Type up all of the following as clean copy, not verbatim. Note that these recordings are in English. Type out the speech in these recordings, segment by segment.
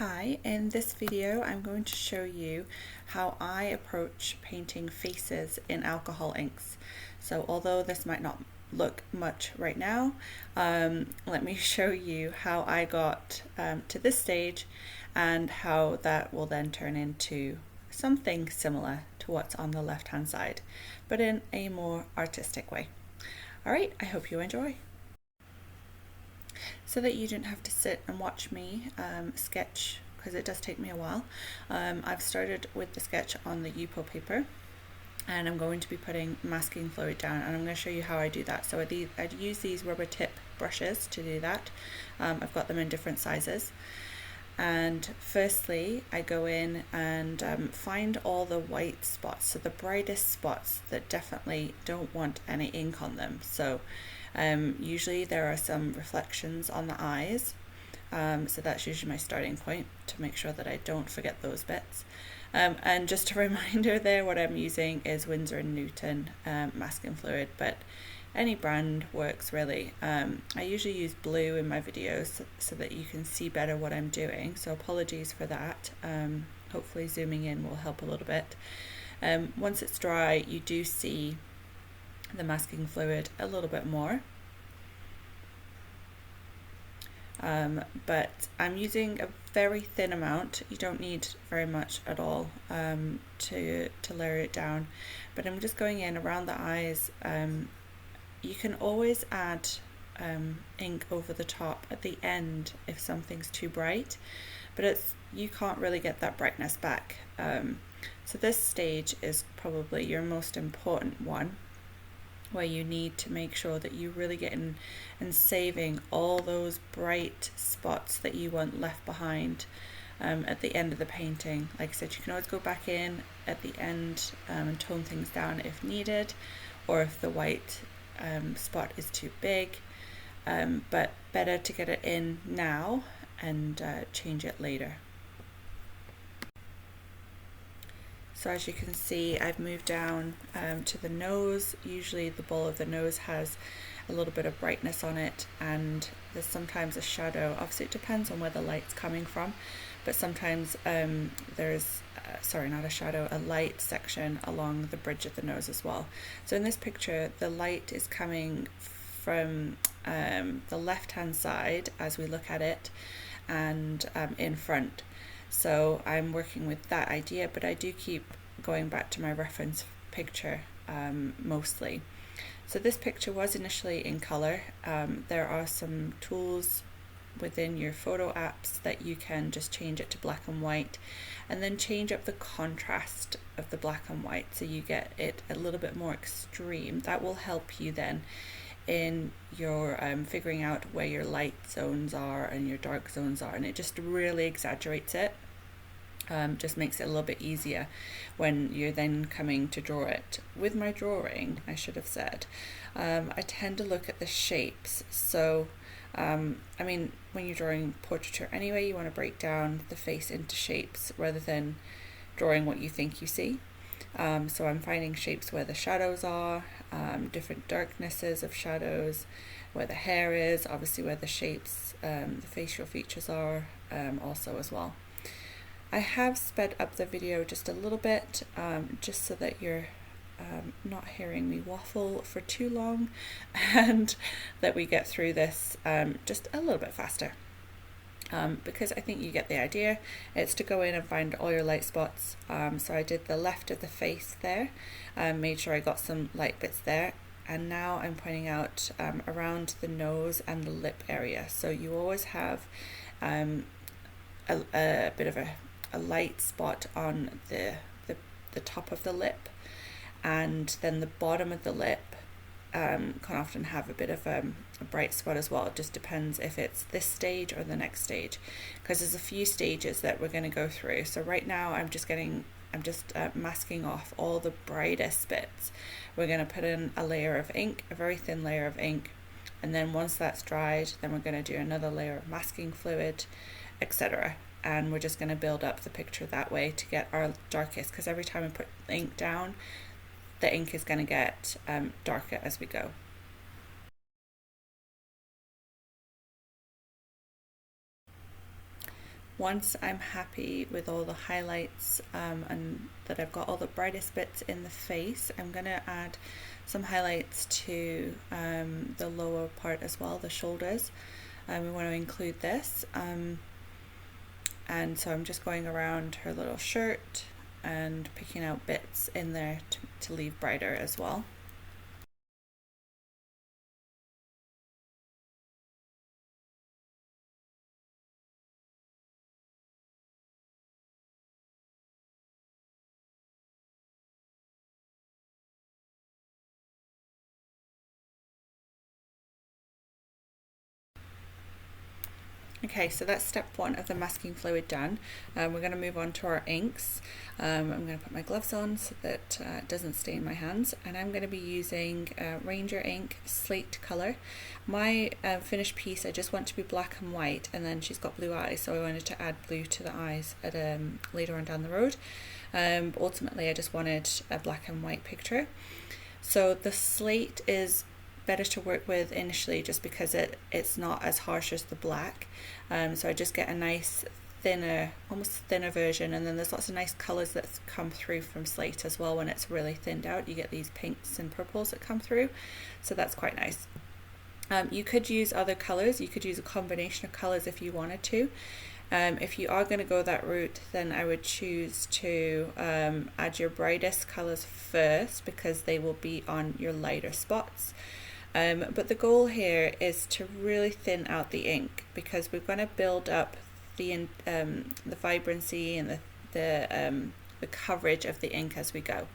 Hi, in this video I'm going to show you how I approach painting faces in alcohol inks. So although this might not look much right now, let me show you how I got to this stage and how that will then turn into something similar to what's on the left hand side, but in a more artistic way. Alright, I hope you enjoy. So that you don't have to sit and watch me sketch, because it does take me a while, I've started with the sketch on the Yupo paper, and I'm going to be putting masking fluid down, and I'm going to show you how I do that. So I'd use these rubber tip brushes to do that. I've got them in different sizes. And firstly, I go in and find all the white spots, so the brightest spots that definitely don't want any ink on them. So usually there are some reflections on the eyes, so that's usually my starting point to make sure that I don't forget those bits. And just a reminder there, what I'm using is Winsor & Newton masking fluid, but any brand works really. I usually use blue in my videos so that you can see better what I'm doing, so apologies for that. Hopefully zooming in will help a little bit. Once it's dry, you do see the masking fluid a little bit more, but I'm using a very thin amount. You don't need very much at all to layer it down, but I'm just going in around the eyes. You can always add ink over the top at the end if something's too bright, but you can't really get that brightness back. So this stage is probably your most important one, where you need to make sure that you really get in and saving all those bright spots that you want left behind at the end of the painting. Like I said, you can always go back in at the end and tone things down if needed, or if the white spot is too big, but better to get it in now and change it later. So as you can see, I've moved down to the nose. Usually the ball of the nose has a little bit of brightness on it, and there's sometimes a shadow. Obviously it depends on where the light's coming from, but sometimes there's not a shadow, a light section along the bridge of the nose as well. So in this picture, the light is coming from the left hand side as we look at it, and in front. So I'm working with that idea, but I do keep going back to my reference picture mostly. So this picture was initially in color. There are some tools within your photo apps that you can just change it to black and white, and then change up the contrast of the black and white so you get it a little bit more extreme. That will help you then in your figuring out where your light zones are and your dark zones are, and it just really exaggerates it. Just makes it a little bit easier when you're then coming to draw it. With my drawing, I should have said, I tend to look at the shapes. So I mean, when you're drawing portraiture anyway, you want to break down the face into shapes rather than drawing what you think you see. So I'm finding shapes where the shadows are, different darknesses of shadows, where the hair is, obviously where the shapes, the facial features are also as well. I have sped up the video just a little bit, just so that you're not hearing me waffle for too long, and that we get through this just a little bit faster. Because I think you get the idea. It's to go in and find all your light spots. So I did the left of the face there, made sure I got some light bits there, and now I'm pointing out around the nose and the lip area. So you always have a bit of a light spot on the top of the lip, and then the bottom of the lip can often have a bit of a bright spot as well. It just depends if it's this stage or the next stage, because there's a few stages that we're going to go through. So right now I'm just masking off all the brightest bits. We're going to put in a layer of ink, a very thin layer of ink, and then once that's dried, then we're going to do another layer of masking fluid, etc. And we're just going to build up the picture that way to get our darkest, because every time we put ink down, the ink is going to get darker as we go. once I'm happy with all the highlights and that I've got all the brightest bits in the face, I'm going to add some highlights to the lower part as well, the shoulders. We want to include this. And so I'm just going around her little shirt and picking out bits in there to leave brighter as well. Okay, so that's step one of the masking fluid done. We're going to move on to our inks. I'm going to put my gloves on so that it doesn't stain my hands, and I'm going to be using Ranger ink slate color. My finished piece, I just want to be black and white, and then she's got blue eyes, so I wanted to add blue to the eyes at later on down the road. But ultimately I just wanted a black and white picture. So the slate is better to work with initially just because it's not as harsh as the black. So I just get a nice thinner, almost thinner version, and then there's lots of nice colours that come through from slate as well. When it's really thinned out, you get these pinks and purples that come through, so that's quite nice. You could use other colours, you could use a combination of colours if you wanted to. If you are going to go that route, then I would choose to add your brightest colours first, because they will be on your lighter spots. But the goal here is to really thin out the ink, because we're going to build up the vibrancy and the coverage of the ink as we go.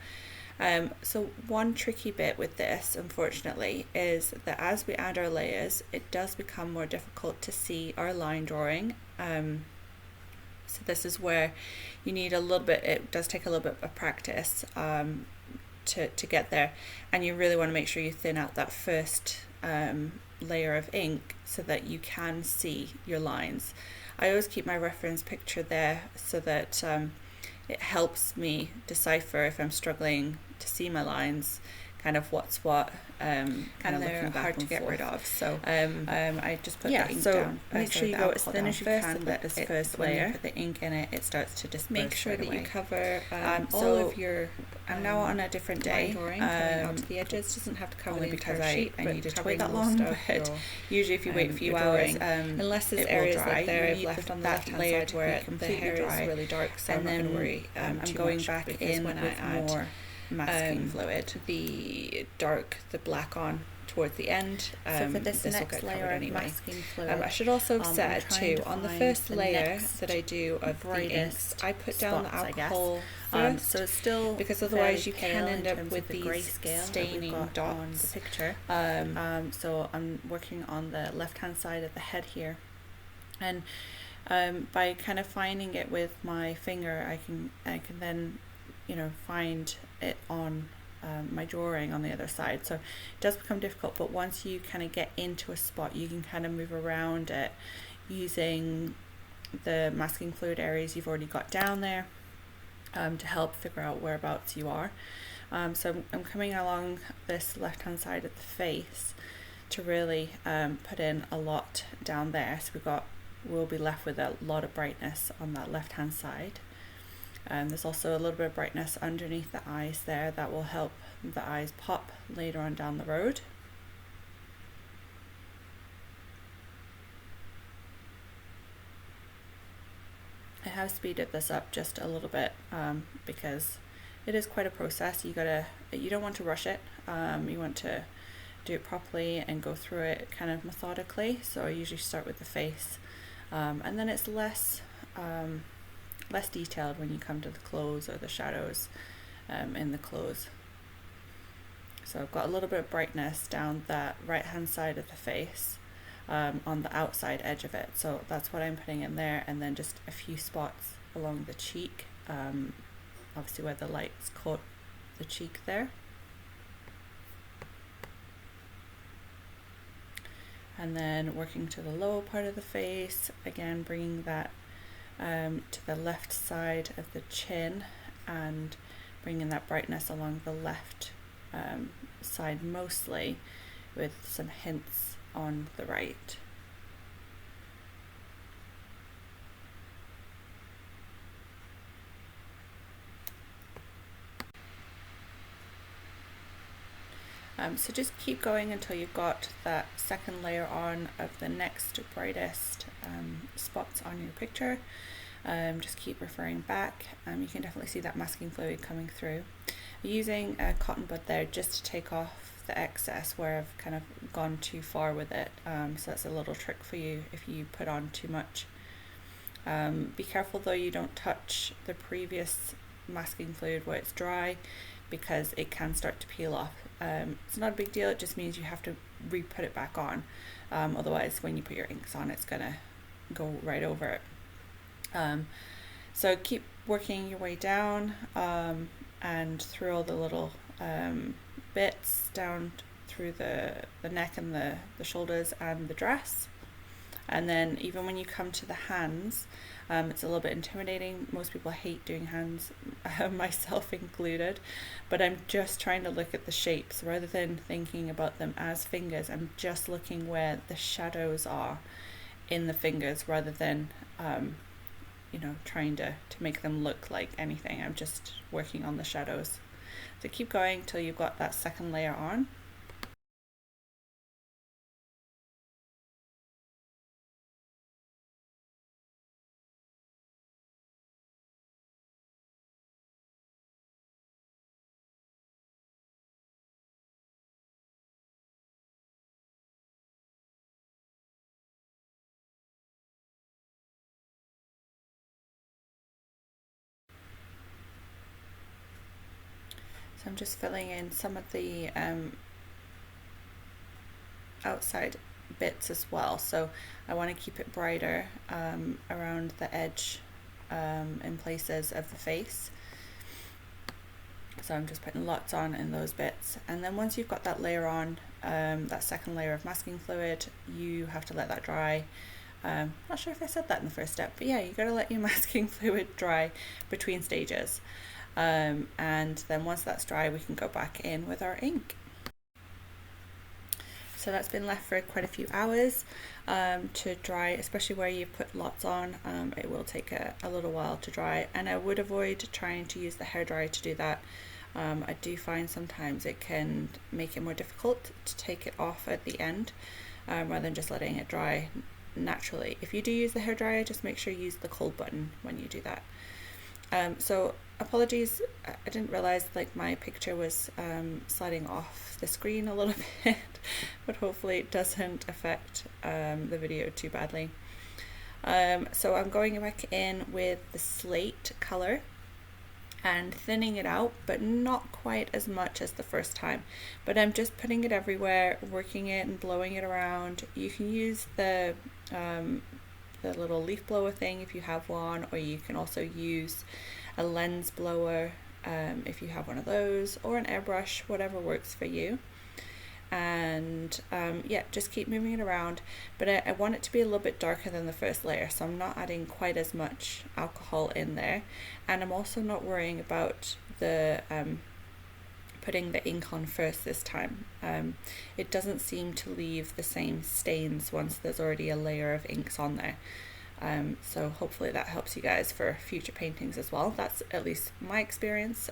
So one tricky bit with this, unfortunately, is that as we add our layers, it does become more difficult to see our line drawing. So this is where you need a little bit, it does take a little bit of practice to get there, and you really want to make sure you thin out that first layer of ink so that you can see your lines. I always keep my reference picture there so that it helps me decipher if I'm struggling to see my lines, kind of what's what, kind of looking back hard to get rid of. So I just put the ink down. Make sure you go as thin as you can. That this first layer, when you put the ink in it, it starts to disperse. Make sure that you cover all of your. I'm now on a different day. Drawing coming onto the edges doesn't have to cover the entire sheet. I needed to wait that long, but usually if you wait a few hours, unless there's areas like there I've left on the left-hand side where the hair is really dark, so I'm not going to worry. I'm going back in when I add more masking fluid, the black on towards the end. So for this next layer of masking fluid, I should also have said too, on the first layer that I do of the inks, I put down the alcohol first, so it's still, because otherwise you can end up with these staining dots on the picture. So I'm working on the left hand side of the head here, and by kind of finding it with my finger, I can then find it on my drawing on the other side. So it does become difficult, but once you kind of get into a spot, you can kind of move around it using the masking fluid areas you've already got down there to help figure out whereabouts you are. So I'm coming along this left hand side of the face to really put in a lot down there. So we'll be left with a lot of brightness on that left hand side. There's also a little bit of brightness underneath the eyes there that will help the eyes pop later on down the road. I have speeded this up just a little bit because it is quite a process. You don't want to rush it. You want to do it properly and go through it kind of methodically. So I usually start with the face, and then it's less detailed when you come to the clothes or the shadows in the clothes. So I've got a little bit of brightness down that right hand side of the face on the outside edge of it, so that's what I'm putting in there, and then just a few spots along the cheek, obviously where the light's caught the cheek there. And then working to the lower part of the face, again bringing that to the left side of the chin and bringing that brightness along the left side mostly, with some hints on the right. So just keep going until you've got that second layer on of the next brightest spots on your picture. Just keep referring back. You can definitely see that masking fluid coming through. I'm using a cotton bud there just to take off the excess where I've kind of gone too far with it. So that's a little trick for you if you put on too much. Be careful though you don't touch the previous masking fluid where it's dry, because it can start to peel off. It's not a big deal, it just means you have to re-put it back on. Otherwise when you put your inks on, it's gonna go right over it. So keep working your way down and through all the little bits down through the neck and the shoulders and the dress. And then even when you come to the hands, it's a little bit intimidating. Most people hate doing hands, myself included, but I'm just trying to look at the shapes rather than thinking about them as fingers. I'm just looking where the shadows are in the fingers rather than trying to make them look like anything. I'm just working on the shadows. So keep going till you've got that second layer on. So I'm just filling in some of the outside bits as well. So I want to keep it brighter around the edge in places of the face. So I'm just putting lots on in those bits. And then once you've got that layer on, that second layer of masking fluid, you have to let that dry. Not sure if I said that in the first step, but yeah, you got to let your masking fluid dry between stages. And then once that's dry, we can go back in with our ink. So that's been left for quite a few hours to dry, especially where you put lots on. It will take a little while to dry, and I would avoid trying to use the hairdryer to do that. I do find sometimes it can make it more difficult to take it off at the end rather than just letting it dry naturally. If you do use the hairdryer, just make sure you use the cold button when you do that. So apologies, I didn't realize like my picture was sliding off the screen a little bit, but hopefully it doesn't affect the video too badly. So I'm going back in with the slate color and thinning it out, but not quite as much as the first time. But I'm just putting it everywhere, working it and blowing it around. You can use the little leaf blower thing if you have one, or you can also use a lens blower if you have one of those, or an airbrush, whatever works for you. And yeah, just keep moving it around, but I want it to be a little bit darker than the first layer, so I'm not adding quite as much alcohol in there, and I'm also not worrying about the putting the ink on first this time. It doesn't seem to leave the same stains once there's already a layer of inks on there. So hopefully that helps you guys for future paintings as well. That's at least my experience.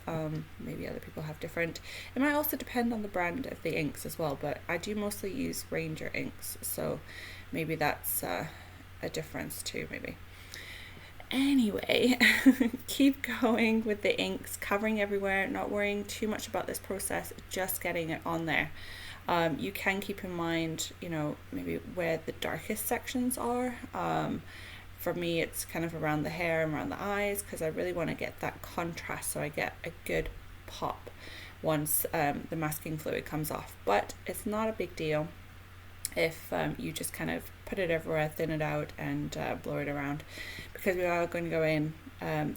Maybe other people have different. It might also depend on the brand of the inks as well, but I do mostly use Ranger inks, so maybe that's a difference too, maybe. Anyway, keep going with the inks, covering everywhere, not worrying too much about this process, just getting it on there. You can keep in mind, maybe where the darkest sections are. For me, it's kind of around the hair and around the eyes, because I really want to get that contrast so I get a good pop once the masking fluid comes off. But it's not a big deal if you just kind of put it everywhere, thin it out, and blow it around, because we are going to go in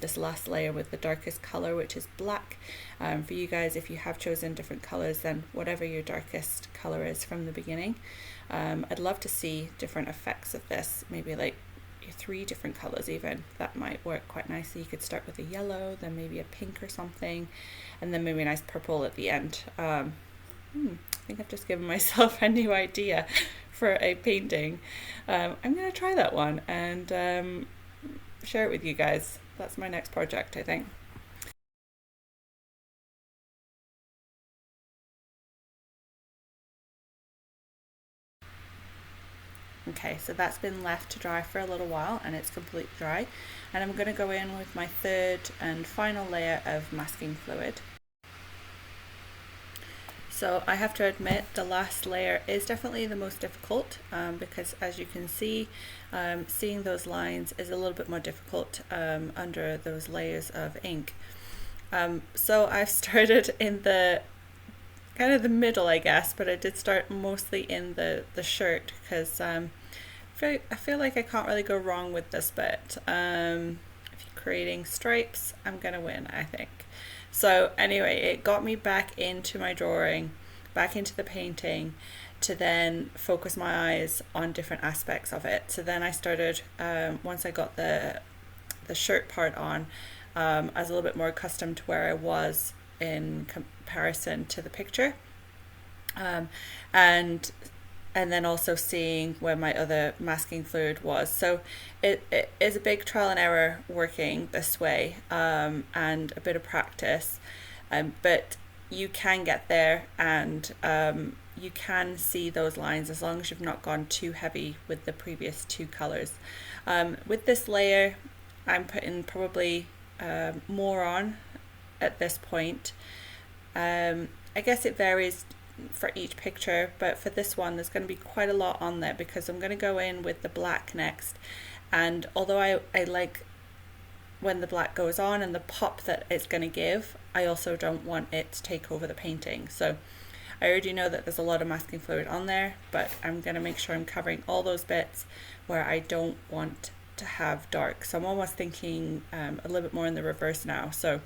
this last layer with the darkest color, which is black. For you guys, if you have chosen different colors, then whatever your darkest color is from the beginning. I'd love to see different effects of this, maybe like 3 different colors even. That might work quite nicely. You could start with a yellow, then maybe a pink or something, and then maybe a nice purple at the end. I think I've just given myself a new idea for a painting. I'm going to try that one and share it with you guys. That's my next project, I think. Okay, so that's been left to dry for a little while and it's completely dry. And I'm going to go in with my third and final layer of masking fluid. So I have to admit the last layer is definitely the most difficult because as you can see, seeing those lines is a little bit more difficult under those layers of ink. So I've started in the kind of the middle, I guess, but I did start mostly in the shirt because I feel like I can't really go wrong with this bit. If you're creating stripes, I'm gonna win, I think. So anyway, it got me back into my drawing, back into the painting, to then focus my eyes on different aspects of it. So then I started, once I got the shirt part on, I was a little bit more accustomed to where I was in comparison to the picture, and then also seeing where my other masking fluid was. So it is a big trial and error working this way, and a bit of practice, but you can get there, and you can see those lines as long as you've not gone too heavy with the previous two colors. With this layer, I'm putting probably more on at this point. I guess it varies for each picture, but for this one there's going to be quite a lot on there because I'm going to go in with the black next, and although I like when the black goes on and the pop that it's going to give, I also don't want it to take over the painting. So I already know that there's a lot of masking fluid on there, but I'm going to make sure I'm covering all those bits where I don't want to have dark. So I'm almost thinking a little bit more in the reverse now. So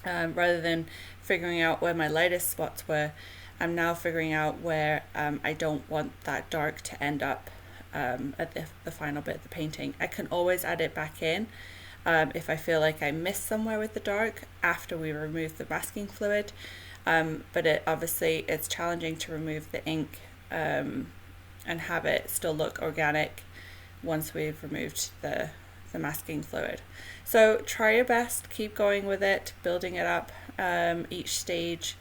rather than figuring out where my lightest spots were, I'm now figuring out where I don't want that dark to end up at the final bit of the painting. I can always add it back in if I feel like I missed somewhere with the dark after we remove the masking fluid, but obviously it's challenging to remove the ink and have it still look organic once we've removed the masking fluid. So try your best, keep going with it, building it up each stage,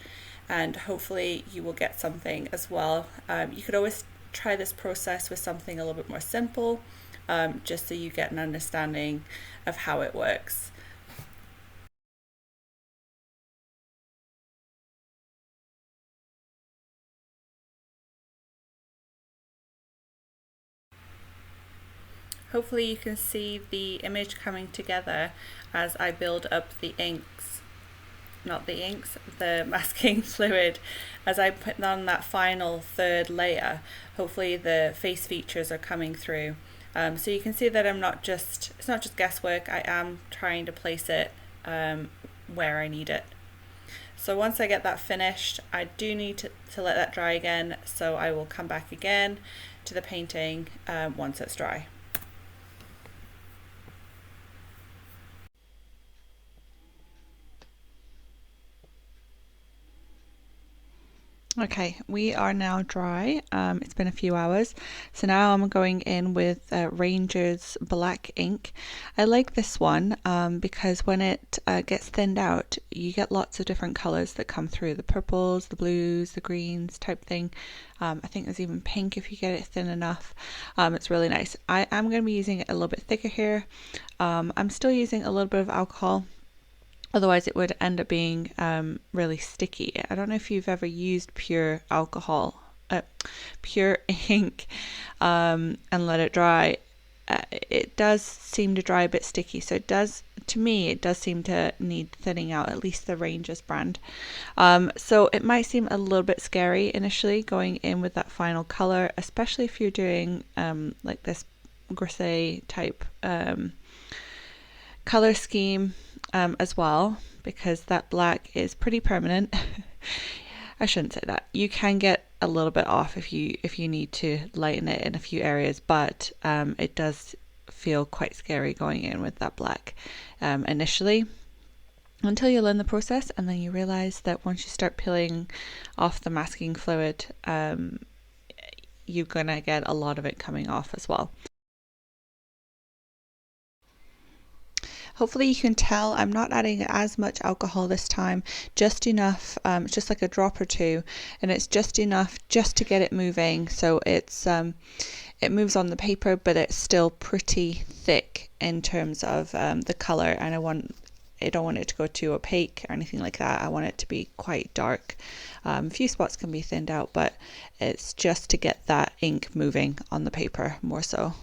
and hopefully you will get something as well. You could always try this process with something a little bit more simple, just so you get an understanding of how it works. Hopefully you can see the image coming together as I build up the inks, not the inks, the masking fluid. As I put on that final third layer, hopefully the face features are coming through. So you can see that it's not just guesswork, I am trying to place it where I need it. So once I get that finished, I do need to let that dry again, so I will come back again to the painting once it's dry. Okay, we are now dry. It's been a few hours. So now I'm going in with Ranger's black ink. I like this one because when it gets thinned out, you get lots of different colors that come through. The purples, the blues, the greens type thing. I think there's even pink if you get it thin enough. It's really nice. I am going to be using it a little bit thicker here. I'm still using a little bit of alcohol. Otherwise it would end up being really sticky. I don't know if you've ever used pure alcohol, pure ink, and let it dry. It does seem to dry a bit sticky, so it does, to me, it does seem to need thinning out, at least the Rangers brand. So it might seem a little bit scary initially going in with that final color, especially if you're doing like this grisaille type color scheme as well, because that black is pretty permanent. I shouldn't say that. You can get a little bit off if you need to lighten it in a few areas, but it does feel quite scary going in with that black initially, until you learn the process, and then you realize that once you start peeling off the masking fluid, you're gonna get a lot of it coming off as well. Hopefully you can tell I'm not adding as much alcohol this time, just enough, just like a drop or two, and it's just enough just to get it moving, so it it moves on the paper, but it's still pretty thick in terms of the color, and I don't want it to go too opaque or anything like that. I want it to be quite dark. A few spots can be thinned out, but it's just to get that ink moving on the paper more so.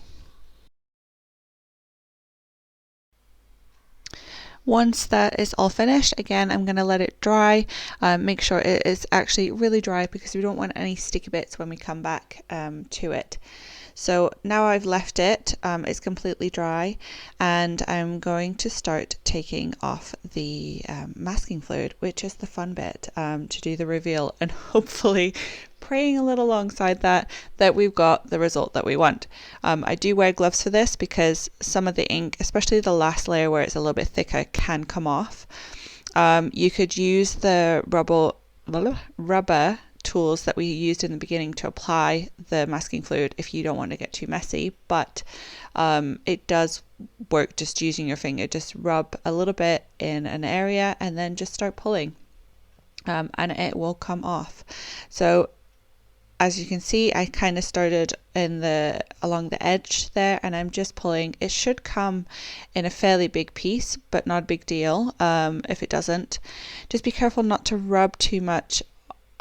Once that is all finished, again, I'm going to let it dry. Make sure it is actually really dry because we don't want any sticky bits when we come back to it. So now I've left it, it's completely dry, and I'm going to start taking off the masking fluid, which is the fun bit, to do the reveal, and hopefully praying a little alongside that we've got the result that we want. I do wear gloves for this because some of the ink, especially the last layer where it's a little bit thicker, can come off. You could use the rubber tools that we used in the beginning to apply the masking fluid if you don't want to get too messy, but it does work just using your finger. Just rub a little bit in an area and then just start pulling, and it will come off. So as you can see, I kind of started along the edge there, and I'm just pulling. It should come in a fairly big piece, but not a big deal if it doesn't. Just be careful not to rub too much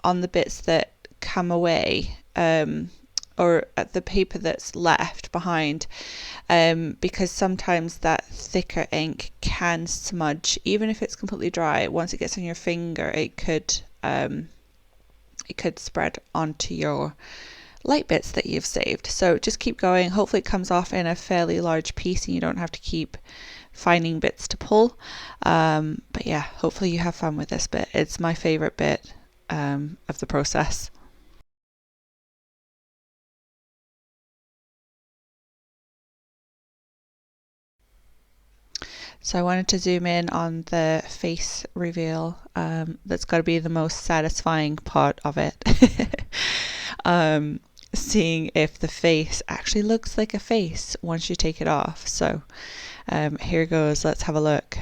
on the bits that come away, or at the paper that's left behind, because sometimes that thicker ink can smudge. Even if it's completely dry, once it gets on your finger, it could spread onto your light bits that you've saved. So just keep going. Hopefully it comes off in a fairly large piece and you don't have to keep finding bits to pull. But yeah, hopefully you have fun with this bit. It's my favorite bit of the process. So I wanted to zoom in on the face reveal. That's got to be the most satisfying part of it. Seeing if the face actually looks like a face once you take it off. So here goes, let's have a look.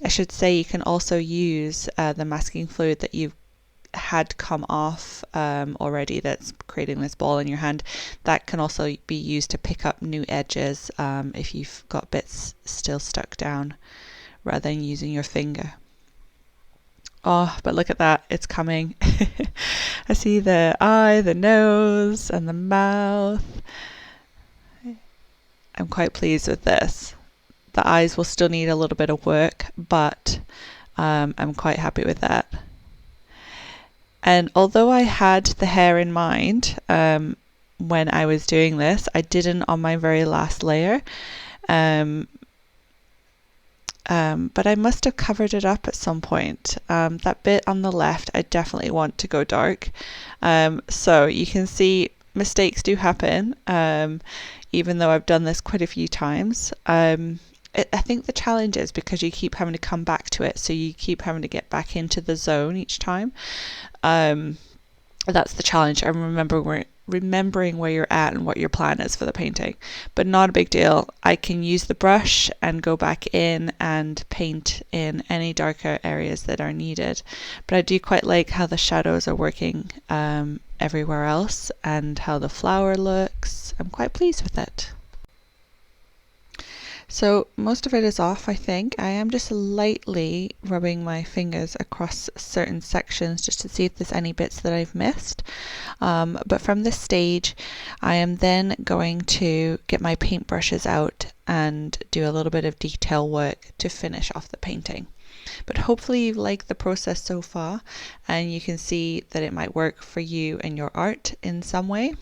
I should say you can also use the masking fluid that you've had come off already, that's creating this ball in your hand. That can also be used to pick up new edges if you've got bits still stuck down, rather than using your finger. Oh, but look at that, it's coming. I see the eye, the nose, and the mouth. I'm quite pleased with this. The eyes will still need a little bit of work, but I'm quite happy with that. And although I had the hair in mind when I was doing this, I didn't on my very last layer. But I must have covered it up at some point. That bit on the left, I definitely want to go dark. So you can see mistakes do happen, even though I've done this quite a few times. I think the challenge is because you keep having to come back to it, so you keep having to get back into the zone each time. That's the challenge. I remembering where you're at and what your plan is for the painting, but not a big deal. I can use the brush and go back in and paint in any darker areas that are needed. But I do quite like how the shadows are working everywhere else and how the flower looks. I'm quite pleased with it. So most of it is off, I think. I am just lightly rubbing my fingers across certain sections just to see if there's any bits that I've missed. But from this stage, I am then going to get my paintbrushes out and do a little bit of detail work to finish off the painting. But hopefully you like the process so far, and you can see that it might work for you and your art in some way.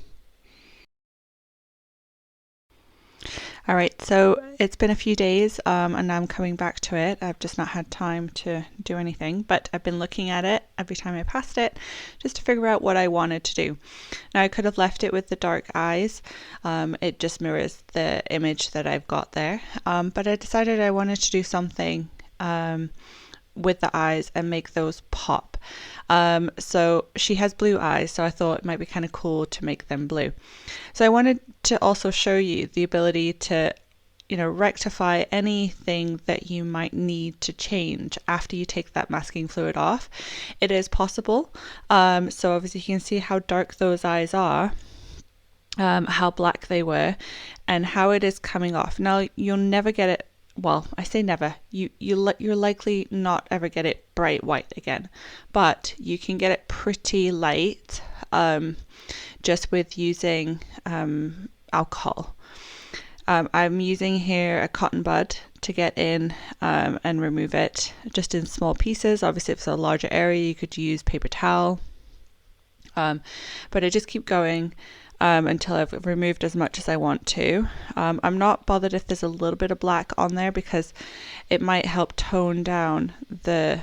All right, so it's been a few days and now I'm coming back to it. I've just not had time to do anything, but I've been looking at it every time I passed it just to figure out what I wanted to do. Now I could have left it with the dark eyes. It just mirrors the image that I've got there, but I decided I wanted to do something with the eyes and make those pop. So she has blue eyes, so I thought it might be kind of cool to make them blue. So I wanted to also show you the ability to rectify anything that you might need to change after you take that masking fluid off. It is possible. So obviously you can see how dark those eyes are, how black they were, and how it is coming off. Now you'll never get it. Well, I say never. You're likely not ever get it bright white again, but you can get it pretty light, just with using alcohol. I'm using here a cotton bud to get in and remove it just in small pieces. Obviously, if it's a larger area, you could use paper towel. But I just keep going until I've removed as much as I want to. I'm not bothered if there's a little bit of black on there, because it might help tone down the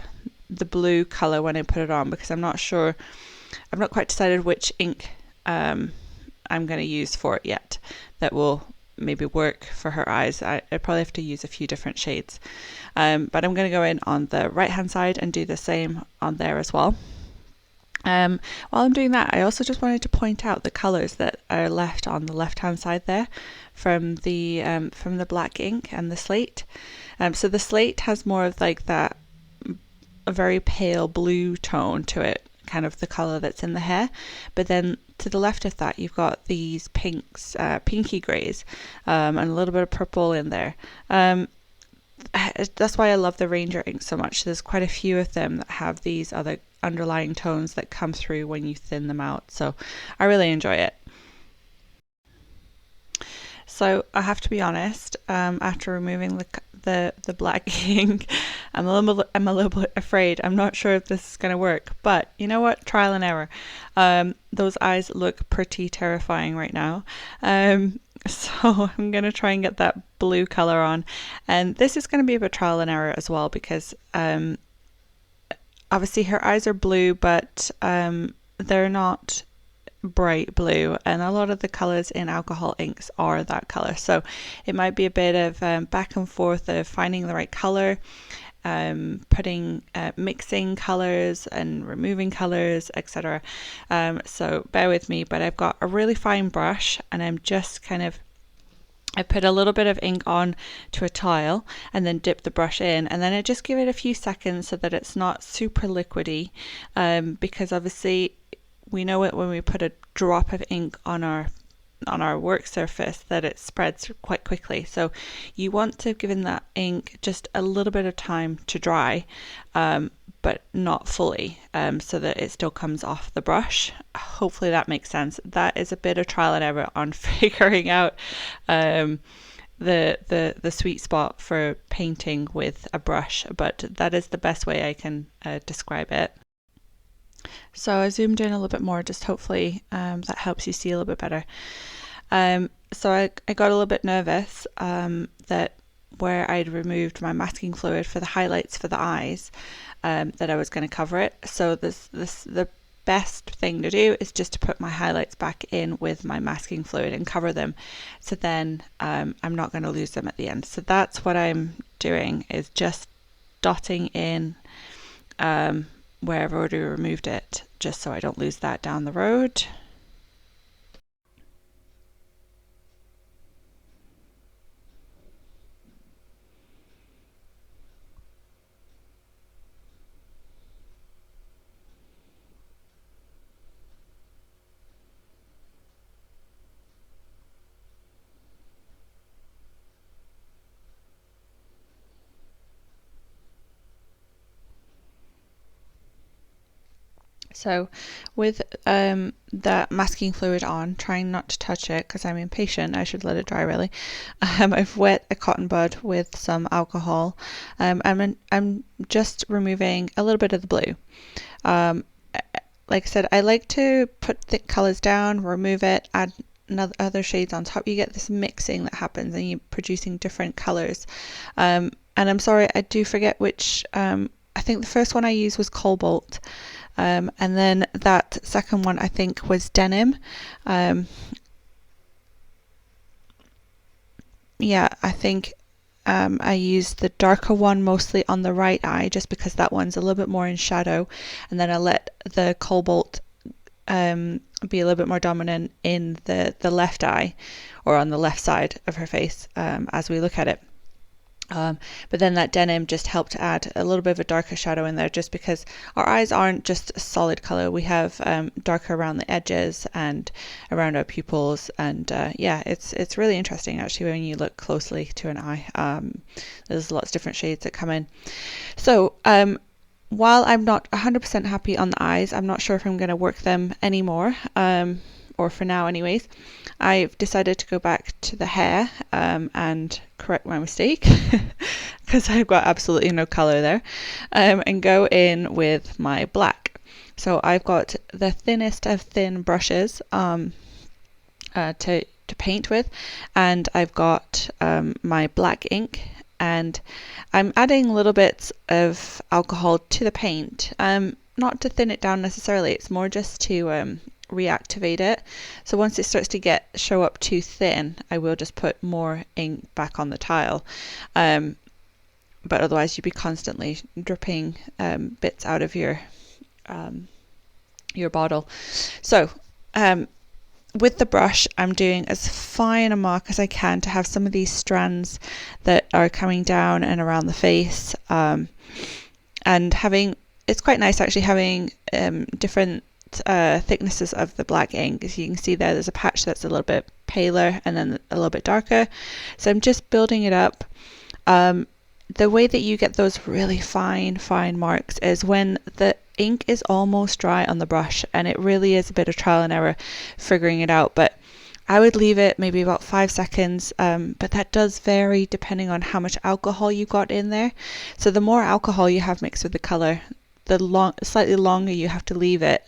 blue color when I put it on, because I'm not sure. I've not quite decided which ink I'm going to use for it yet that will maybe work for her eyes. I probably have to use a few different shades, but I'm going to go in on the right hand side and do the same on there as well. While I'm doing that, I also just wanted to point out the colors that are left on the left hand side there from the black ink and the slate. So the slate has more of like that a very pale blue tone to it, kind of the color that's in the hair, but then to the left of that you've got these pinks, pinky grays, and a little bit of purple in there. That's why I love the Ranger ink so much. There's quite a few of them that have these other underlying tones that come through when you thin them out, so I really enjoy it. So I have to be honest, after removing the black ink, I'm a little bit afraid. I'm not sure if this is going to work, but you know what? Trial and error. Those eyes look pretty terrifying right now. So I'm going to try and get that blue color on, and this is going to be a bit trial and error as well, because obviously her eyes are blue, but they're not bright blue, and a lot of the colors in alcohol inks are that color, so it might be a bit of back and forth of finding the right color, mixing colors and removing colors, etc. So bear with me, but I've got a really fine brush, and I'm just I put a little bit of ink on to a tile and then dip the brush in, and then I just give it a few seconds so that it's not super liquidy, because obviously we know it when we put a drop of ink on our work surface that it spreads quite quickly. So you want to give in that ink just a little bit of time to dry, but not fully, so that it still comes off the brush. Hopefully that makes sense. That is a bit of trial and error on figuring out the sweet spot for painting with a brush, but that is the best way I can describe it. So I zoomed in a little bit more, just hopefully that helps you see a little bit better. So I got a little bit nervous that where I'd removed my masking fluid for the highlights for the eyes, that I was going to cover it. So the best thing to do is just to put my highlights back in with my masking fluid and cover them, so then I'm not going to lose them at the end. So that's what I'm doing, is just dotting in where I've already removed it, just so I don't lose that down the road. So with that masking fluid on, trying not to touch it because I'm impatient, I should let it dry really. I've wet a cotton bud with some alcohol. I'm just removing a little bit of the blue. Like I said, I like to put thick colors down, remove it, add other shades on top. You get this mixing that happens and you're producing different colors. And I'm sorry, I do forget which, I think the first one I used was Cobalt. And then that second one I think was Denim. Yeah, I think I used the darker one mostly on the right eye, just because that one's a little bit more in shadow, and then I let the Cobalt be a little bit more dominant in the left eye, or on the left side of her face, as we look at it. But then that denim just helped to add a little bit of a darker shadow in there, just because our eyes aren't just a solid color. We have darker around the edges and around our pupils, and yeah, it's really interesting actually when you look closely to an eye. There's lots of different shades that come in. So while I'm not 100% happy on the eyes, I'm not sure if I'm going to work them anymore, or for now anyways. I've decided to go back to the hair and correct my mistake, because I've got absolutely no colour there, and go in with my black. So I've got the thinnest of thin brushes to paint with, and I've got my black ink, and I'm adding little bits of alcohol to the paint, not to thin it down necessarily. It's more just to reactivate it. So once it starts to show up too thin, I will just put more ink back on the tile, but otherwise you'd be constantly dripping bits out of your bottle. So with the brush, I'm doing as fine a mark as I can to have some of these strands that are coming down and around the face, and it's quite nice actually having different thicknesses of the black ink. As you can see there's a patch that's a little bit paler and then a little bit darker, so I'm just building it up. The way that you get those really fine marks is when the ink is almost dry on the brush, and it really is a bit of trial and error figuring it out, but I would leave it maybe about 5 seconds, but that does vary depending on how much alcohol you got in there. So the more alcohol you have mixed with the color, the slightly longer you have to leave it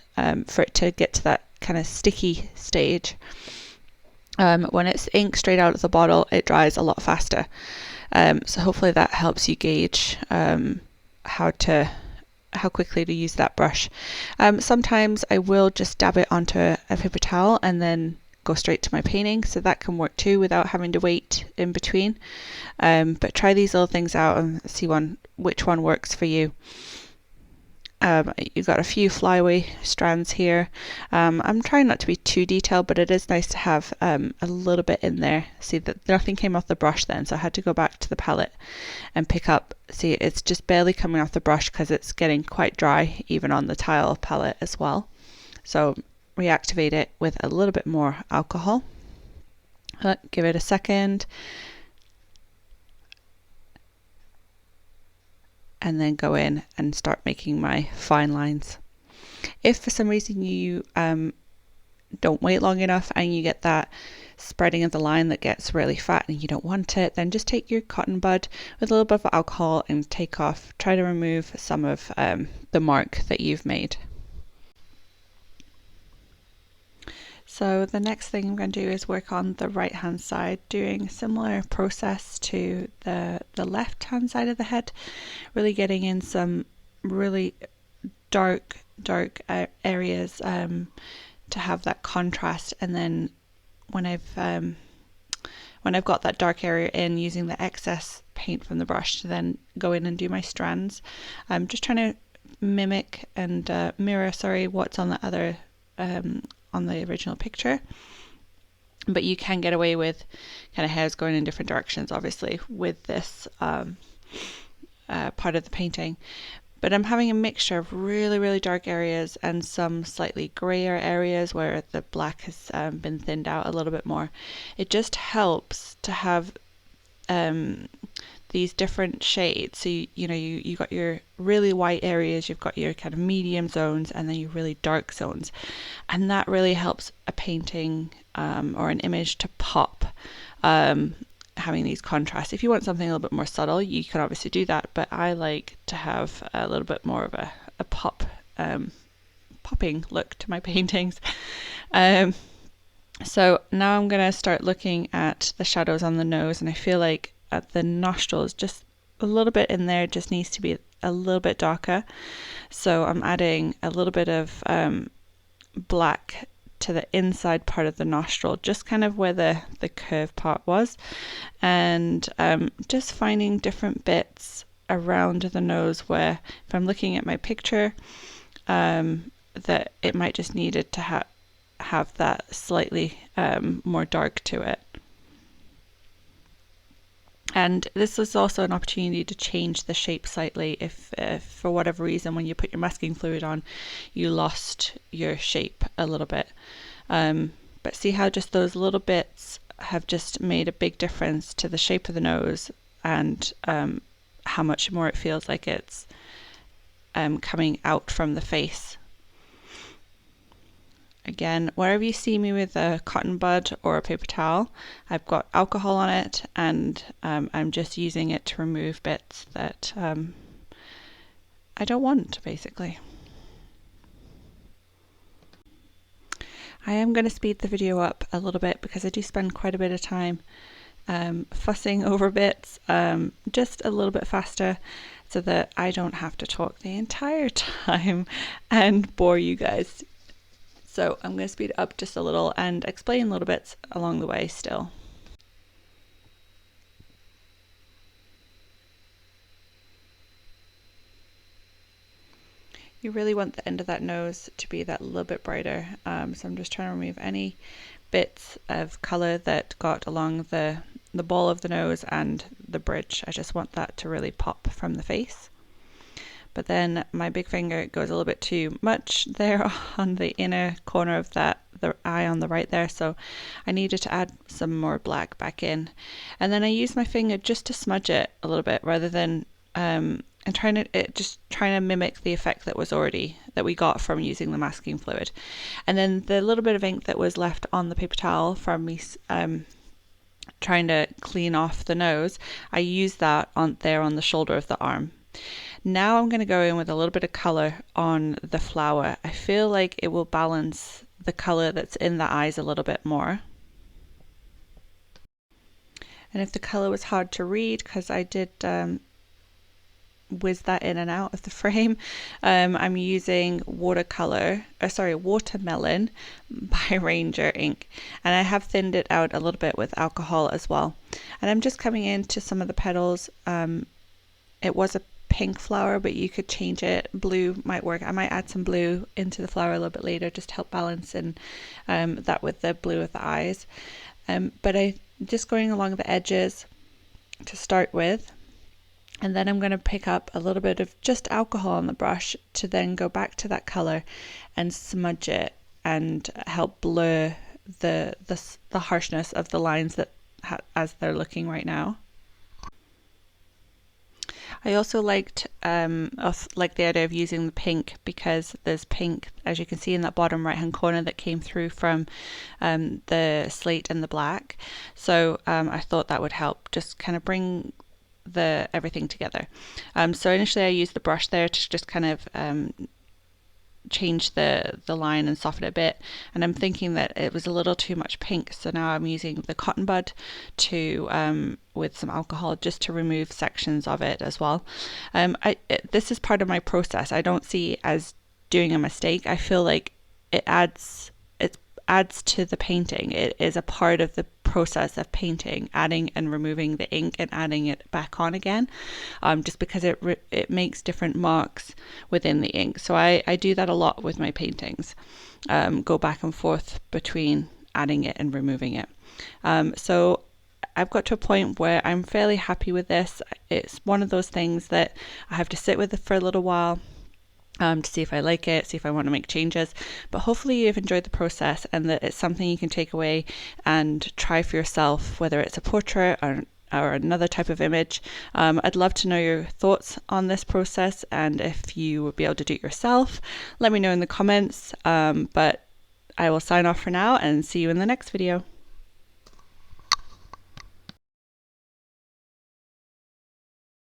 for it to get to that kind of sticky stage. When it's ink straight out of the bottle, it dries a lot faster. So hopefully that helps you gauge how quickly to use that brush. Sometimes I will just dab it onto a paper towel and then go straight to my painting, so that can work too without having to wait in between. But try these little things out and see which one works for you. You've got a few flyaway strands here. I'm trying not to be too detailed, but it is nice to have a little bit in there. See that nothing came off the brush then, so I had to go back to the palette and pick up. See, it's just barely coming off the brush because it's getting quite dry even on the tile palette as well. So reactivate it with a little bit more alcohol. Give it a second. And then go in and start making my fine lines. If for some reason you don't wait long enough and you get that spreading of the line that gets really fat and you don't want it, then just take your cotton bud with a little bit of alcohol and try to remove some of the mark that you've made. So the next thing I'm going to do is work on the right hand side, doing a similar process to the left hand side of the head, really getting in some really dark areas to have that contrast, and then when I've got that dark area in, using the excess paint from the brush to then go in and do my strands. I'm just trying to mimic and mirror what's on the other on the original picture, but you can get away with kind of hairs going in different directions obviously with this part of the painting. But I'm having a mixture of really dark areas and some slightly grayer areas where the black has been thinned out a little bit more. It just helps to have these different shades. So you got your really white areas, you've got your kind of medium zones, and then your really dark zones, and that really helps a painting or an image to pop, having these contrasts. If you want something a little bit more subtle, you can obviously do that, but I like to have a little bit more of a popping look to my paintings. So now I'm going to start looking at the shadows on the nose, and I feel like at the nostrils, just a little bit in there just needs to be a little bit darker. So I'm adding a little bit of black to the inside part of the nostril, just kind of where the curved part was, and just finding different bits around the nose where, if I'm looking at my picture, that it might just needed to have that slightly more dark to it. And this is also an opportunity to change the shape slightly if for whatever reason when you put your masking fluid on you lost your shape a little bit. But see how just those little bits have just made a big difference to the shape of the nose and how much more it feels like it's coming out from the face. Again, wherever you see me with a cotton bud or a paper towel, I've got alcohol on it, and I'm just using it to remove bits that I don't want, basically. I am going to speed the video up a little bit because I do spend quite a bit of time fussing over bits, just a little bit faster so that I don't have to talk the entire time and bore you guys. So I'm going to speed it up just a little and explain little bits along the way still. You really want the end of that nose to be that little bit brighter. So I'm just trying to remove any bits of color that got along the ball of the nose and the bridge. I just want that to really pop from the face. But then my big finger goes a little bit too much there on the inner corner of the eye on the right there, so I needed to add some more black back in. And then I use my finger just to smudge it a little bit rather than trying to mimic the effect that we got from using the masking fluid. And then the little bit of ink that was left on the paper towel from me trying to clean off the nose, I used that on the shoulder of the arm. Now I'm going to go in with a little bit of color on the flower. I feel like it will balance the color that's in the eyes a little bit more. And if the color was hard to read, because I did whiz that in and out of the frame, I'm using Watermelon by Ranger ink, and I have thinned it out a little bit with alcohol as well. And I'm just coming into some of the petals. It was a pink flower, but you could change it. Blue might work. I might add some blue into the flower a little bit later just to help balance in that with the blue of the eyes. But I'm just going along the edges to start with, and then I'm going to pick up a little bit of just alcohol on the brush to then go back to that color and smudge it and help blur the harshness of the lines that as they're looking right now. I also liked the idea of using the pink because there's pink, as you can see in that bottom right hand corner, that came through from the slate and the black. So I thought that would help just kind of bring everything together. So initially I used the brush there to just kind of change the line and soften it a bit, and I'm thinking that it was a little too much pink, so now I'm using the cotton bud to with some alcohol just to remove sections of it as well. This is part of my process. I don't see it as doing a mistake. I feel like it adds to the painting. It is a part of the process of painting, adding and removing the ink and adding it back on again, just because it makes different marks within the ink. So I do that a lot with my paintings, go back and forth between adding it and removing it. So I've got to a point where I'm fairly happy with this. It's one of those things that I have to sit with it for a little while, to see if I like it, see if I want to make changes. But hopefully you've enjoyed the process and that it's something you can take away and try for yourself, whether it's a portrait or another type of image. I'd love to know your thoughts on this process, and if you would be able to do it yourself, let me know in the comments. But I will sign off for now and see you in the next video.